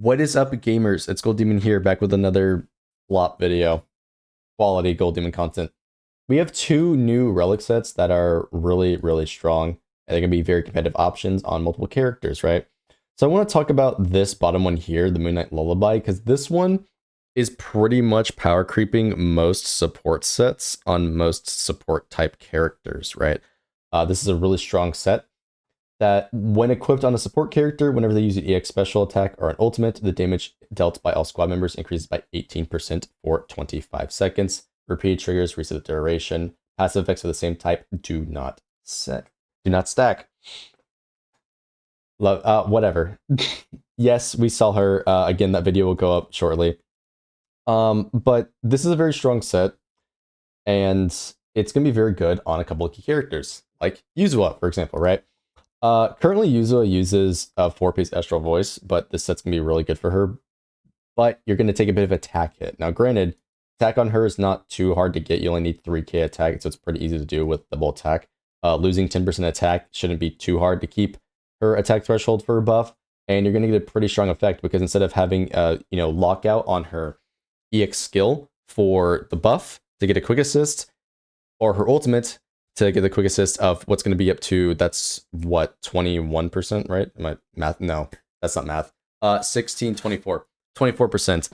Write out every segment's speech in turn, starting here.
What is up, gamers? It's Gold Demon here, back with another flop video. Quality Gold Demon content. We have two new relic sets that are really strong, and they can be very competitive options on multiple characters, right? So I want to talk about this bottom one here, the Moonlight Lullaby, because this one is pretty much power creeping most support sets on most support type characters, right? This is a really strong set that when equipped on a support character, whenever they use an EX special attack or an ultimate, the damage dealt by all squad members increases by 18% for 25 seconds. Repeated triggers reset the duration. Passive effects of the same type do not stack. Whatever. Yes, we saw her. Again, that video will go up shortly. But this is a very strong set, and it's going to be very good on a couple of key characters, like Yuzua, for example, right? Currently, Yuzua uses a 4-piece Astral Voice, but this set's going to be really good for her. But you're going to take a bit of attack hit. Now, granted, attack on her is not too hard to get. You only need 3k attack, so it's pretty easy to do with double attack. Losing 10% attack shouldn't be too hard to keep her attack threshold for a buff. And you're going to get a pretty strong effect because instead of having lockout on her EX skill for the buff to get a quick assist, or her ultimate to get the quick assist of what's going to be up to, that's what, 21%, right? Am I math? No, that's not math. 16, 24, 24%.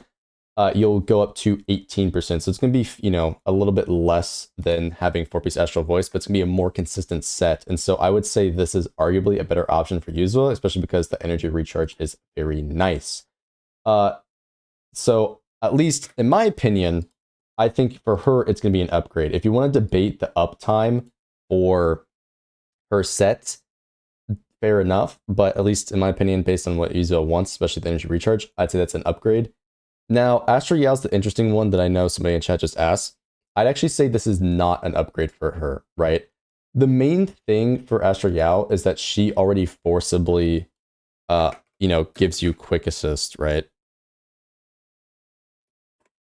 You'll go up to 18%. So it's going to be, a little bit less than having 4-piece Astral Voice, but it's going to be a more consistent set. And so I would say this is arguably a better option for Yuzua, especially because the energy recharge is very nice. So at least in my opinion, I think for her, it's going to be an upgrade. If you want to debate the uptime for her set, fair enough. But at least in my opinion, based on what Yuzua wants, especially the energy recharge, I'd say that's an upgrade. Now, Astral Yao's the interesting one that I know somebody in chat just asked. I'd actually say this is not an upgrade for her, right? The main thing for Astral Yao is that she already forcibly, gives you quick assist, right?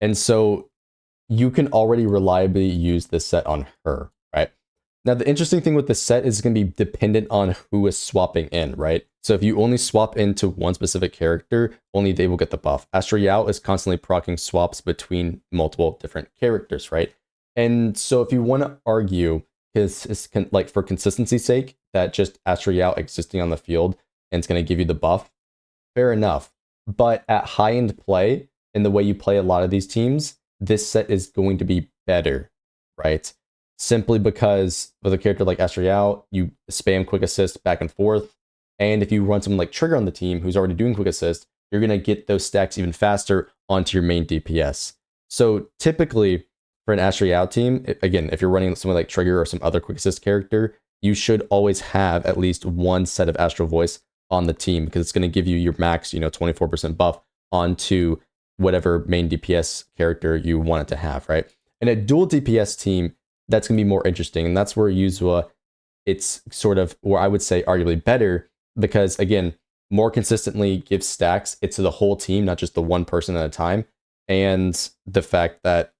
And so you can already reliably use this set on her, right? Now, the interesting thing with this set is it's going to be dependent on who is swapping in, right? So if you only swap into one specific character, only they will get the buff. Astral Yao is constantly proccing swaps between multiple different characters, right? And so if you want to argue, like for consistency's sake, that just Astral Yao existing on the field and it's going to give you the buff, fair enough. But at high-end play, in the way you play a lot of these teams, this set is going to be better, right? Simply because with a character like Astral Yao, you spam quick assist back and forth. And if you run someone like Trigger on the team who's already doing quick assist, you're going to get those stacks even faster onto your main DPS. So typically for an Astral Yao team, again, if you're running someone like Trigger or some other quick assist character, you should always have at least one set of Astral Voice on the team because it's going to give you your max, 24% buff onto whatever main DPS character you want it to have, right? And a dual DPS team, that's going to be more interesting. And that's where Yuzua, it's sort of where I would say arguably better because, again, more consistently gives stacks. It's to the whole team, not just the one person at a time. And the fact that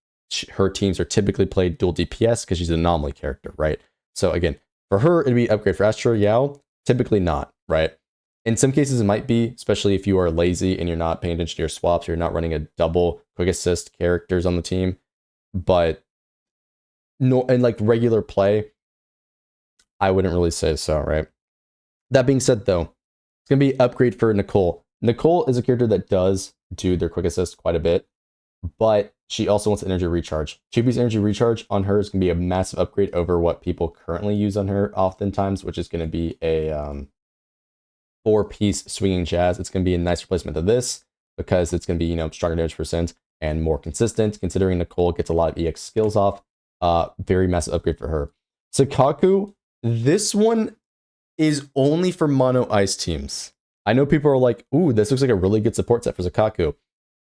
her teams are typically played dual DPS because she's an anomaly character, right? So again, for her, it'd be an upgrade. For Astral Yao, typically not, right? In some cases, it might be, especially if you are lazy and you're not paying attention to your swaps, you're not running a double quick assist characters on the team. But no, in like regular play, I wouldn't really say so, right? That being said, though, it's going to be an upgrade for Nicole. Nicole is a character that does do their quick assist quite a bit, but she also wants energy recharge. 2-piece energy recharge on her is going to be a massive upgrade over what people currently use on her oftentimes, which is going to be a 4-piece swinging jazz. It's going to be a nice replacement of this because it's going to be, stronger damage percent and more consistent, considering Nicole gets a lot of EX skills off. Very massive upgrade for her. Sakaku, this one is only for mono ice teams. I know people are like, ooh, this looks like a really good support set for Sakaku.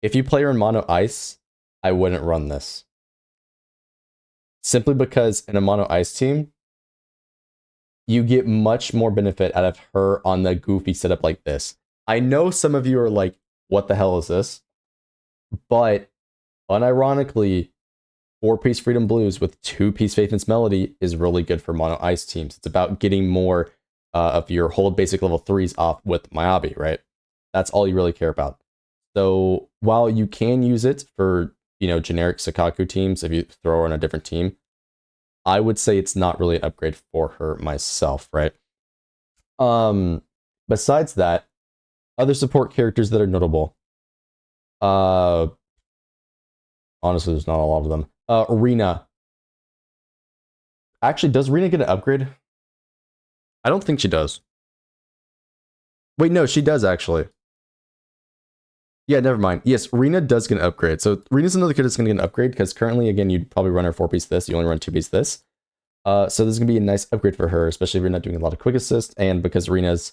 If you play her in mono ice, I wouldn't run this. Simply because in a mono ice team, you get much more benefit out of her on the goofy setup like this. I know some of you are like, what the hell is this? But unironically, 4-piece Freedom Blues with 2-piece Faith and Melody is really good for mono ice teams. It's about getting more of your hold basic level 3s off with Miyabi, right? That's all you really care about. So while you can use it for, generic Sakaku teams, if you throw her on a different team, I would say it's not really an upgrade for her myself, right? Besides that, other support characters that are notable. Uh, honestly, there's not a lot of them. Rena. Actually, does Rena get an upgrade? I don't think she does. Wait, no, she does actually. Yeah, never mind. Yes, Rena does get an upgrade. So Rena's another kid that's going to get an upgrade because currently, again, you'd probably run her 4-piece this. You only run 2-piece this. So this is going to be a nice upgrade for her, especially if you're not doing a lot of quick assist. And because Rena's,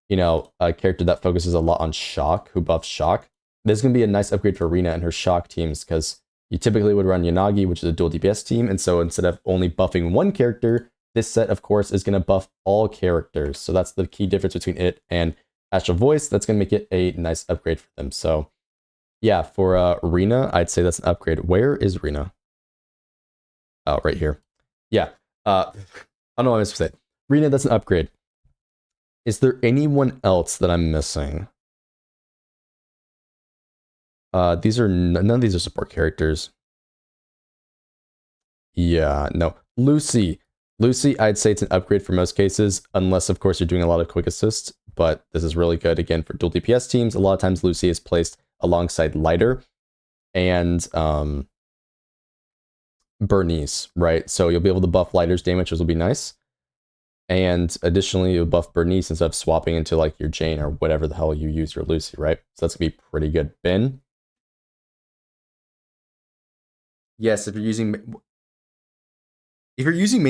a character that focuses a lot on shock, who buffs shock, this is going to be a nice upgrade for Rena and her shock teams because you typically would run Yanagi, which is a dual DPS team. And so instead of only buffing one character, this set, of course, is going to buff all characters. So that's the key difference between it and Astral Voice. That's going to make it a nice upgrade for them. So yeah, for Rena, I'd say that's an upgrade. Where is Rena? Oh, right here. Yeah. I don't know what I was supposed to say. Rena, that's an upgrade. Is there anyone else that I'm missing? These are none of these are support characters. Yeah, no. Lucy, I'd say it's an upgrade for most cases, unless of course you're doing a lot of quick assist. But this is really good again for dual DPS teams. A lot of times Lucy is placed alongside Lighter and Bernice, right? So you'll be able to buff Lighter's damage, which will be nice. And additionally, you'll buff Bernice instead of swapping into like your Jane or whatever the hell you use your Lucy, right? So that's gonna be pretty good. Ben. Yes, if you're using main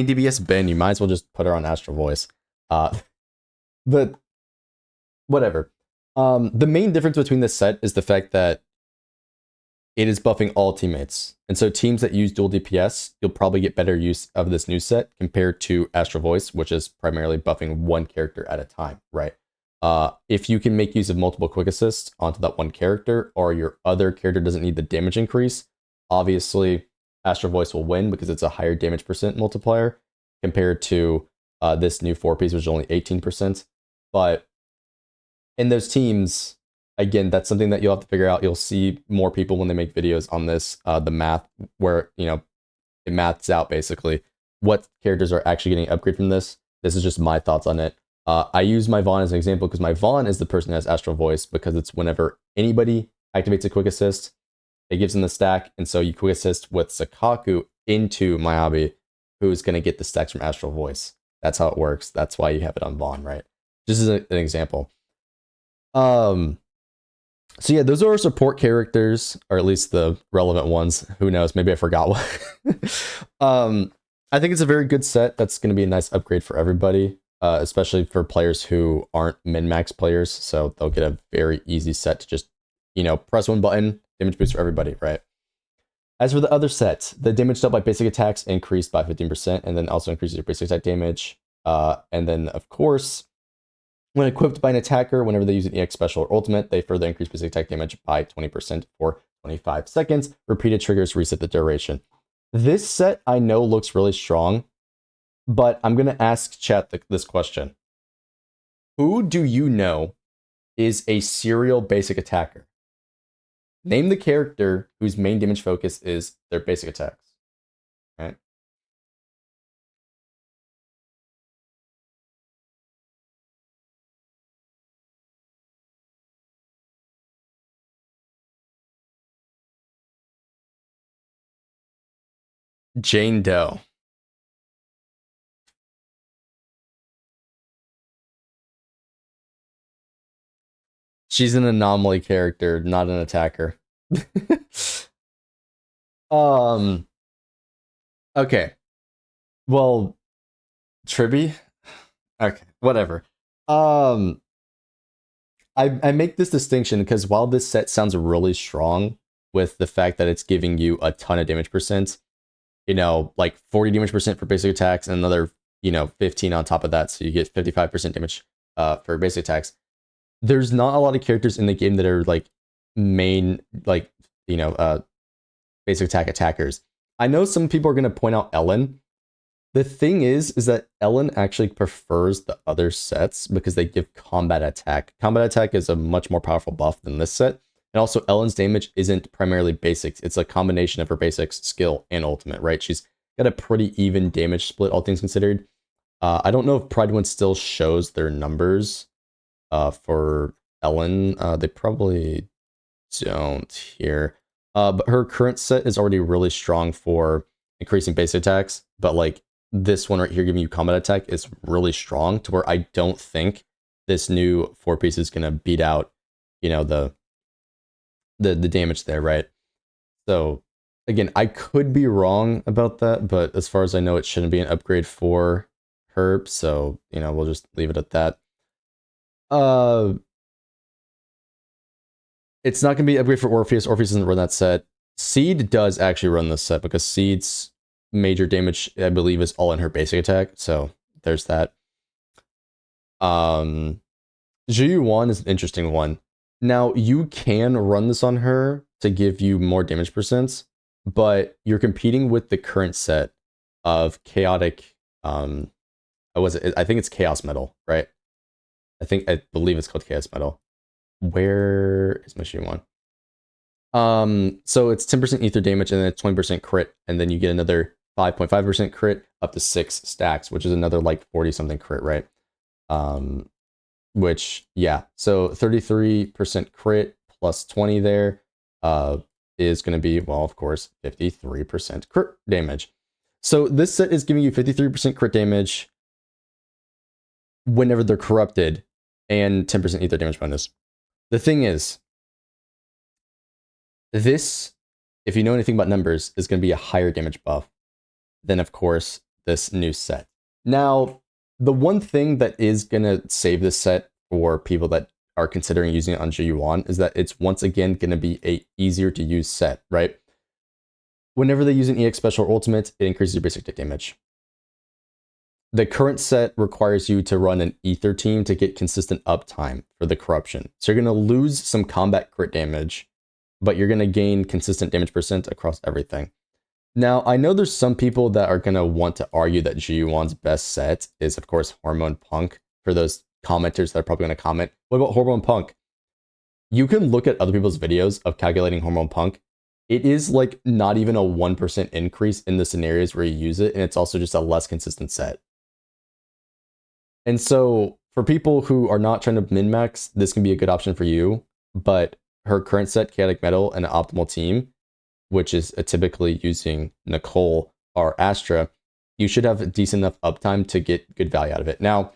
DPS Ben, you might as well just put her on Astral Voice. But whatever. The main difference between this set is the fact that it is buffing all teammates. And so teams that use dual DPS, you'll probably get better use of this new set compared to Astral Voice, which is primarily buffing one character at a time, right? If you can make use of multiple quick assists onto that one character, or your other character doesn't need the damage increase, obviously Astral Voice will win because it's a higher damage percent multiplier compared to this new 4-piece, which is only 18%. But in those teams, again, that's something that you'll have to figure out. You'll see more people when they make videos on this, the math, where, it maths out basically what characters are actually getting upgrade from this. This is just my thoughts on it. I use my Vaughn as an example because my Vaughn is the person that has Astral Voice because it's whenever anybody activates a quick assist, it gives them the stack. And so you quick assist with Sakaku into Miyabi, who's going to get the stacks from Astral Voice. That's how it works. That's why you have it on Vaughn, right? Just as an example. So yeah, those are our support characters, or at least the relevant ones. Who knows? Maybe I forgot one. I think it's a very good set. That's going to be a nice upgrade for everybody, especially for players who aren't min-max players. So they'll get a very easy set to just, press one button, damage boost for everybody, right? As for the other set, the damage dealt by basic attacks increased by 15%, and then also increases your basic attack damage. And then, of course, when equipped by an attacker, whenever they use an EX special or ultimate, they further increase basic attack damage by 20% for 25 seconds. Repeated triggers reset the duration. This set I know looks really strong, but I'm going to ask chat this question. Who do you know is a serial basic attacker? Name the character whose main damage focus is their basic attacks. Right? Jane Doe. She's an anomaly character, not an attacker. Okay. Well, Tribby? Okay, whatever. I make this distinction because while this set sounds really strong with the fact that it's giving you a ton of damage percent, like 40 damage percent for basic attacks and another, 15 on top of that, so you get 55% damage for basic attacks. There's not a lot of characters in the game that are like main, like, basic attack attackers. I know some people are going to point out Ellen. The thing is that Ellen actually prefers the other sets because they give combat attack. Combat attack is a much more powerful buff than this set. And also, Ellen's damage isn't primarily basics. It's a combination of her basics, skill, and ultimate, right? She's got a pretty even damage split, all things considered. I don't know if Pride One still shows their numbers for Ellen. They probably don't here. But her current set is already really strong for increasing base attacks. But like this one right here, giving you combat attack, is really strong to where I don't think this new 4-piece is gonna beat out, you know, the damage there, right? So again, I could be wrong about that, but as far as I know, it shouldn't be an upgrade for her. So you know, we'll just leave it at that. Uh, it's not gonna be an upgrade for Orpheus. Orpheus doesn't run that set. Seed does actually run this set because Seed's major damage, I believe, is all in her basic attack. So there's that. Zhu Yuan is an interesting one. Now you can run this on her to give you more damage percents, but you're competing with the current set of chaotic. I think it's Chaos Metal, right? I believe it's called Chaos Metal. Where is my Zhu Yuan? So it's 10% ether damage and then 20% crit, and then you get another 5.5% crit up to 6 stacks, which is another like 40 something crit, right? Which, yeah, so 33% crit plus 20 there is going to be, well, of course, 53% crit damage. So this set is giving you 53% crit damage whenever they're corrupted and 10% ether damage bonus. The thing is, this, if you know anything about numbers, is going to be a higher damage buff than, of course, this new set. Now, the one thing that is going to save this set for people that are considering using it on Zhu Yuan is that it's once again going to be a easier to use set, right? Whenever they use an EX special or ultimate, it increases your basic damage. The current set requires you to run an ether team to get consistent uptime for the corruption. So you're going to lose some combat crit damage, but you're going to gain consistent damage percent across everything. Now, I know there's some people that are going to want to argue that Zhu Yuan's best set is, of course, Hormone Punk. For those commenters that are probably going to comment, what about Hormone Punk? You can look at other people's videos of calculating Hormone Punk. It is like not even a 1% increase in the scenarios where you use it, and it's also just a less consistent set. And so for people who are not trying to min-max, this can be a good option for you, but her current set, Chaotic Metal, and an optimal team, which is typically using Nicole or Astra, you should have decent enough uptime to get good value out of it. Now,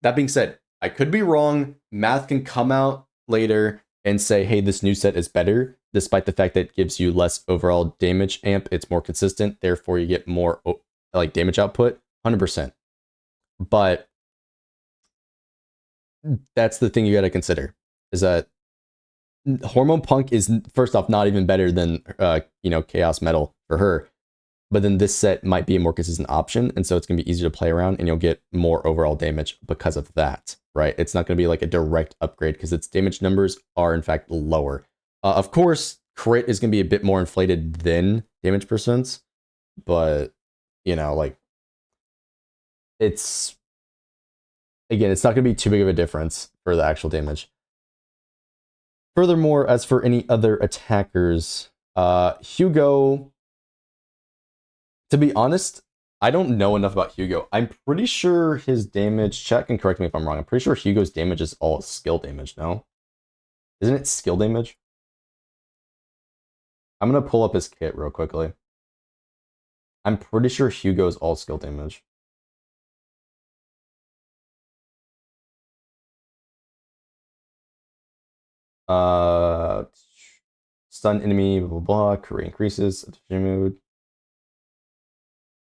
that being said, I could be wrong. Math can come out later and say, hey, this new set is better, despite the fact that it gives you less overall damage amp. It's more consistent, therefore you get more like damage output, 100%. But that's the thing you got to consider, is that Hormone Punk is, first off, not even better than Chaos Metal for her, but then this set might be a more consistent option, and so it's gonna be easier to play around, and you'll get more overall damage because of that, right? It's not gonna be like a direct upgrade because its damage numbers are in fact lower. Of course, crit is gonna be a bit more inflated than damage percents, but you know, like it's not gonna be too big of a difference for the actual damage. Furthermore, as for any other attackers, Hugo, to be honest, I don't know enough about Hugo. I'm pretty sure his damage, chat can correct me if I'm wrong, I'm pretty sure Hugo's damage is all skill damage, no? Isn't it skill damage? I'm gonna pull up his kit real quickly. I'm pretty sure Hugo's all skill damage. Stun enemy, blah, blah, blah, career increases, efficient mode.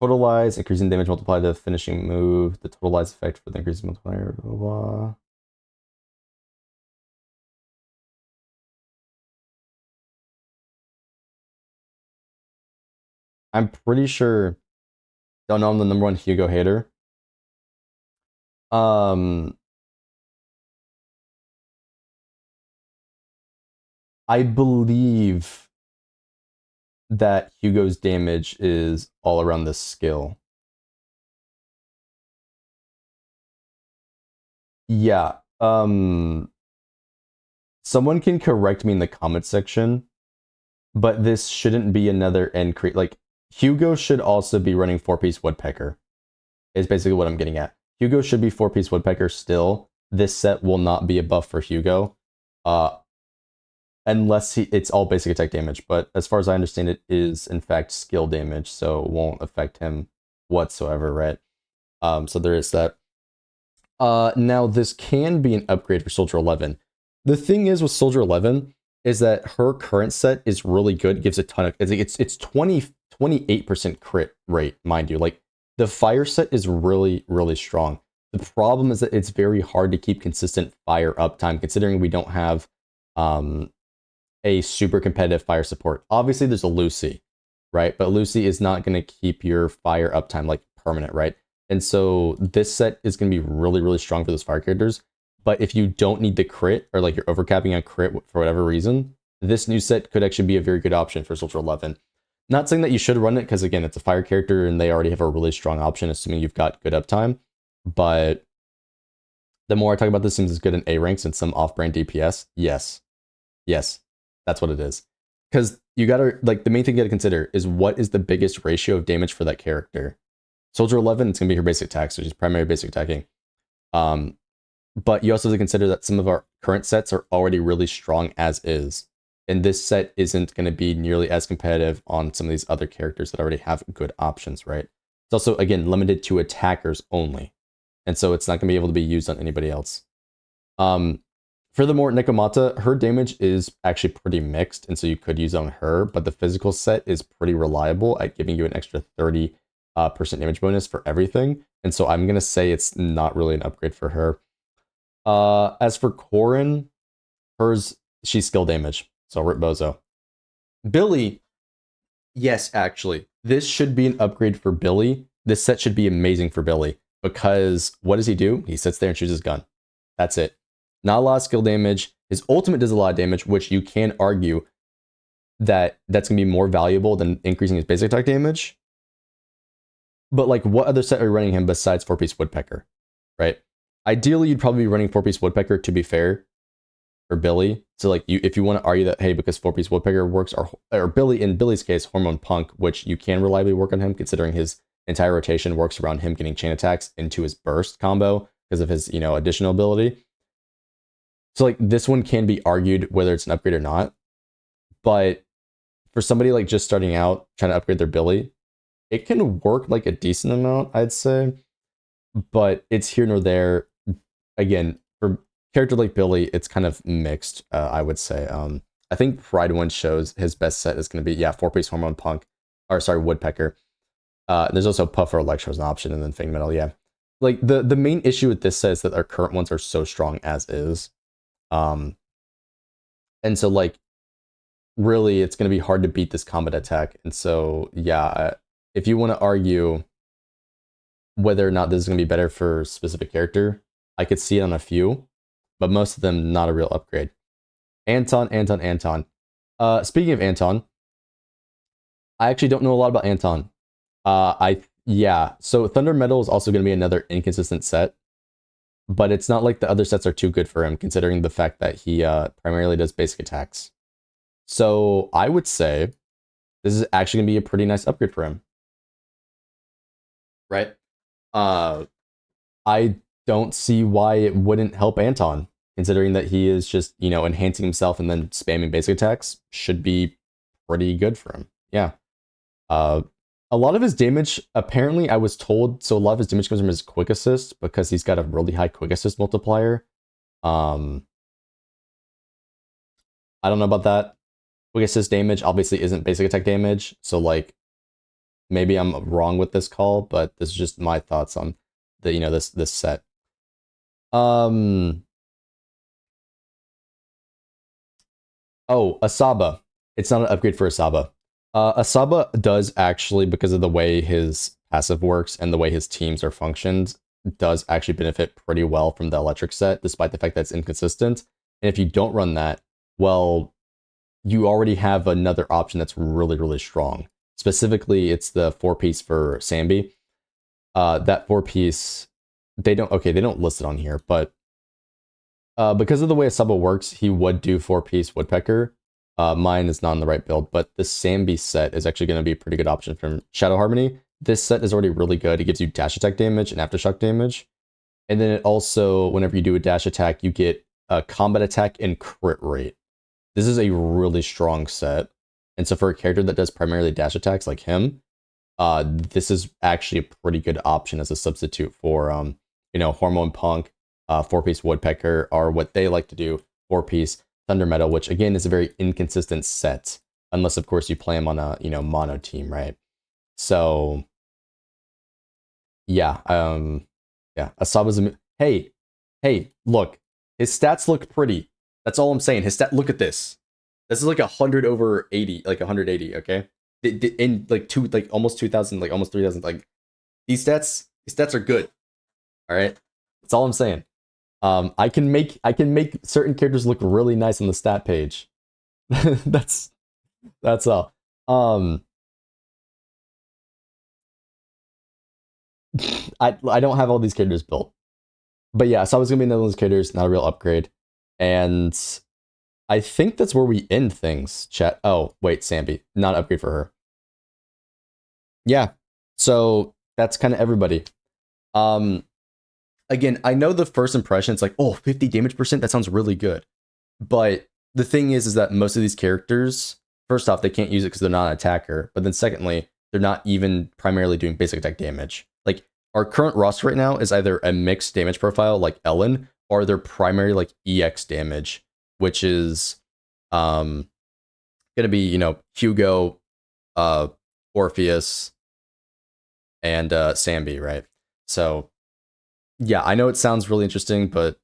Totalize, increasing damage multiplied to finishing move. The totalize effect for the increasing multiplier, blah, blah, blah. I'm pretty sure, don't know I'm the #1 Hugo hater. I believe that Hugo's damage is all around this skill. Yeah. Someone can correct me in the comment section, but this shouldn't be another increase. Like, Hugo should also be running 4-piece woodpecker, is basically what I'm getting at. Hugo should be 4-piece woodpecker still. This set will not be a buff for Hugo. Unless it's all basic attack damage, but as far as I understand, it is in fact skill damage, so it won't affect him whatsoever, right? So there is that. Now this can be an upgrade for Soldier 11. The thing is with Soldier 11 is that her current set is really good. It gives a ton of it's 28% crit rate, mind you. Like the fire set is really strong. The problem is that it's very hard to keep consistent fire uptime, considering we don't have a super competitive fire support. Obviously, there's a Lucy, right? But Lucy is not going to keep your fire uptime like permanent, right? And so this set is going to be really strong for those fire characters. But if you don't need the crit, or like you're overcapping on crit for whatever reason, this new set could actually be a very good option for Soldier 11. Not saying that you should run it, because again, it's a fire character and they already have a really strong option, assuming you've got good uptime. But the more I talk about this, seems as good in A ranks and some off-brand DPS. Yes, that's what it is. Because you gotta, like, the main thing you gotta consider is what is the biggest ratio of damage for that character. Soldier 11, it's gonna be her basic attack, so she's primary basic attacking. But you also have to consider that some of our current sets are already really strong as is. And this set isn't going to be nearly as competitive on some of these other characters that already have good options, right? It's also, again, limited to attackers only. And so it's not going to be able to be used on anybody else. Furthermore, Nekomata, her damage is actually pretty mixed, and so you could use it on her, but the physical set is pretty reliable at giving you an extra 30% damage bonus for everything. And so I'm going to say it's not really an upgrade for her. As for Corrin, she's skill damage, so rip bozo. Billy, yes, actually, this should be an upgrade for Billy. This set should be amazing for Billy, because what does he do? He sits there and shoots his gun. That's it. Not a lot of skill damage. His ultimate does a lot of damage, which you can argue that that's going to be more valuable than increasing his basic attack damage. But like, what other set are you running him besides 4-piece Woodpecker, right? Ideally, you'd probably be running 4-piece Woodpecker, to be fair, for Billy. So like, if you want to argue that, hey, because 4-piece Woodpecker works, or Billy, in Billy's case, Hormone Punk, which you can reliably work on him, considering his entire rotation works around him getting chain attacks into his burst combo because of his, additional ability. So like, this one can be argued whether it's an upgrade or not. But for somebody like just starting out, trying to upgrade their Billy, it can work like a decent amount, I'd say. But it's here nor there. Again, for character like Billy, it's kind of mixed, I would say. I think Pride One shows his best set is going to be, 4-piece Hormone Punk, Woodpecker. There's also Puffer Electro as an option, and then Fang Metal, yeah. Like, the main issue with this set is that our current ones are so strong as is. And so, like, really, it's going to be hard to beat this combat attack. And so, yeah, if you want to argue whether or not this is going to be better for a specific character, I could see it on a few, but most of them, not a real upgrade. Anton. Speaking of Anton, I actually don't know a lot about Anton. So Thunder Metal is also going to be another inconsistent set, but it's not like the other sets are too good for him, considering the fact that he primarily does basic attacks. So I would say this is actually going to be a pretty nice upgrade for him. Right? I don't see why it wouldn't help Anton, considering that he is just, enhancing himself and then spamming basic attacks. Should be pretty good for him. Yeah. A lot of his damage, apparently, I was told, so a lot of his damage comes from his quick assist, because he's got a really high quick assist multiplier. I don't know about that. Quick assist damage obviously isn't basic attack damage, so like, maybe I'm wrong with this call, but this is just my thoughts on the, this set. Oh, Asaba. It's not an upgrade for Asaba. Asaba does actually, because of the way his passive works and the way his teams are functioned, does actually benefit pretty well from the electric set, despite the fact that it's inconsistent. And if you don't run that, well, you already have another option that's really strong. Specifically, it's the 4-piece for Sambi. That 4-piece, they don't list it on here, but Because of the way Asaba works, he would do 4-piece Woodpecker. Mine is not in the right build, but the Sambi set is actually going to be a pretty good option from Shadow Harmony. This set is already really good. It gives you dash attack damage and aftershock damage. And then it also, whenever you do a dash attack, you get a combat attack and crit rate. This is a really strong set. And so for a character that does primarily dash attacks like him, this is actually a pretty good option as a substitute for, Hormone Punk, 4-piece Woodpecker, or what they like to do, 4-piece Thunder Metal, which again is a very inconsistent set, unless of course you play him on a mono team, right? So yeah, Asaba's hey, look, his stats look pretty. That's all I'm saying. Look at this. This is like 100 over 80, like 180. Okay, in like almost 2,000, like almost 3,000. Like these stats are good. All right, that's all I'm saying. I can make certain characters look really nice on the stat page. that's all. I don't have all these characters built, but yeah, so I was gonna be another one of those characters, not a real upgrade, and I think that's where we end things. Chat. Oh wait, Sambi, not an upgrade for her. Yeah, so that's kind of everybody. Again, I know the first impression, it's like, oh, 50 damage percent, that sounds really good. But the thing is that most of these characters, first off, they can't use it because they're not an attacker. But then secondly, they're not even primarily doing basic attack damage. Like, our current roster right now is either a mixed damage profile like Ellen, or they're primary like EX damage, which is gonna be, Hugo, Orpheus, and Sambi, right? So yeah, I know it sounds really interesting, but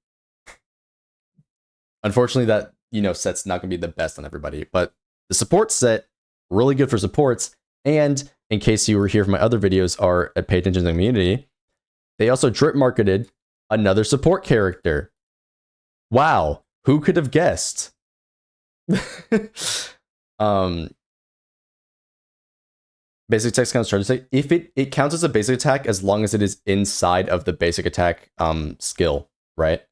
unfortunately that, set's not going to be the best on everybody. But the support set, really good for supports. And in case you were here for my other videos or pay attention to the community, they also drip marketed another support character. Wow, who could have guessed? Basic attack counts charge attack. If it counts as a basic attack as long as it is inside of the basic attack skill, right?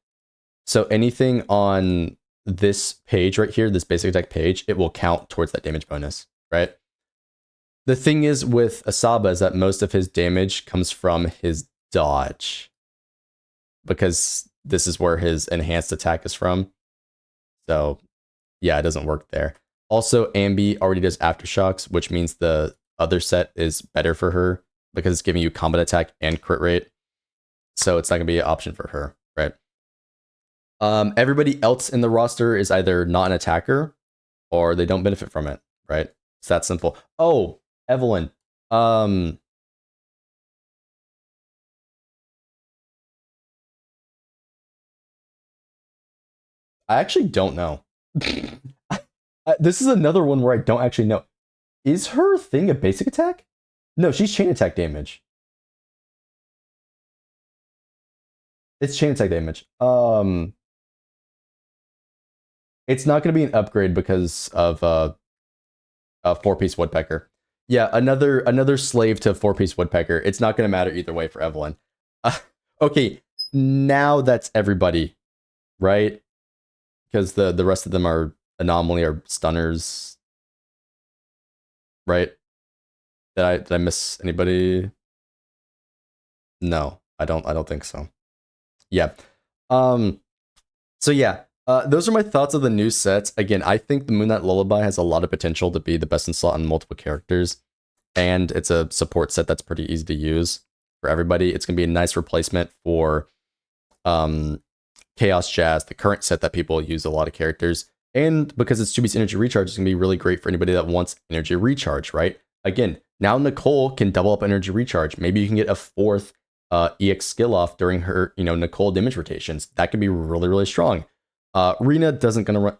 So anything on this page right here, this basic attack page, it will count towards that damage bonus, right? The thing is with Asaba is that most of his damage comes from his dodge, because this is where his enhanced attack is from. So yeah, it doesn't work there. Also, Ambi already does aftershocks, which means the other set is better for her because it's giving you combat attack and crit rate. So it's not gonna be an option for her, right? Everybody else in the roster is either not an attacker or they don't benefit from it, right? It's that simple. Oh, Evelyn. I actually don't know. This is another one where I don't actually know. Is her thing a basic attack? No, she's chain attack damage. It's chain attack damage. It's not going to be an upgrade because of a 4-piece Woodpecker. Yeah, another slave to 4-piece Woodpecker. It's not going to matter either way for Evelyn. Okay, now that's everybody, right? Because the rest of them are anomaly or stunners, right? Did I miss anybody? No, I don't think so. Yeah. So yeah, those are my thoughts of the new sets. Again, I think the Moonlight Lullaby has a lot of potential to be the best in slot on multiple characters, and it's a support set that's pretty easy to use for everybody. It's gonna be a nice replacement for Chaos Jazz, the current set that people use a lot of characters. And because it's 2-piece energy recharge, it's gonna be really great for anybody that wants energy recharge, right? Again, now Nicole can double up energy recharge. Maybe you can get a 4th EX skill off during her, Nicole damage rotations. That could be really, really strong. Rena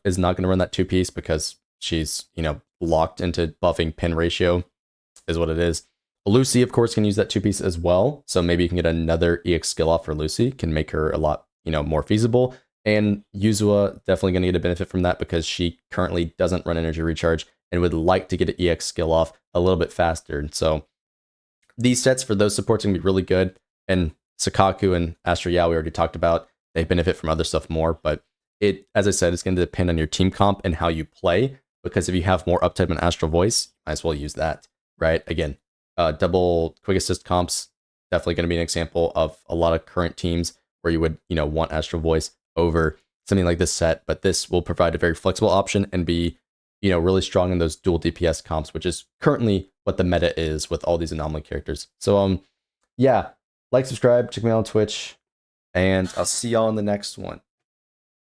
is not gonna run that 2-piece because she's, locked into buffing pin ratio, is what it is. Lucy, of course, can use that 2-piece as well. So maybe you can get another EX skill off for Lucy, can make her a lot, more feasible. And Yuzua definitely gonna get a benefit from that because she currently doesn't run energy recharge and would like to get an EX skill off a little bit faster. So these sets for those supports are gonna be really good. And Sakaku and Astro Yao we already talked about. they benefit from other stuff more. But it, as I said, it's going to depend on your team comp and how you play. Because if you have more uptime and Astral Voice, might as well use that, right? Again, double quick assist comps, definitely going to be an example of a lot of current teams where you would, want Astral Voice over something like this set. But this will provide a very flexible option and be, really strong in those dual DPS comps, which is currently what the meta is with all these anomaly characters. So, yeah, like, subscribe, check me out on Twitch, and I'll see y'all in the next one.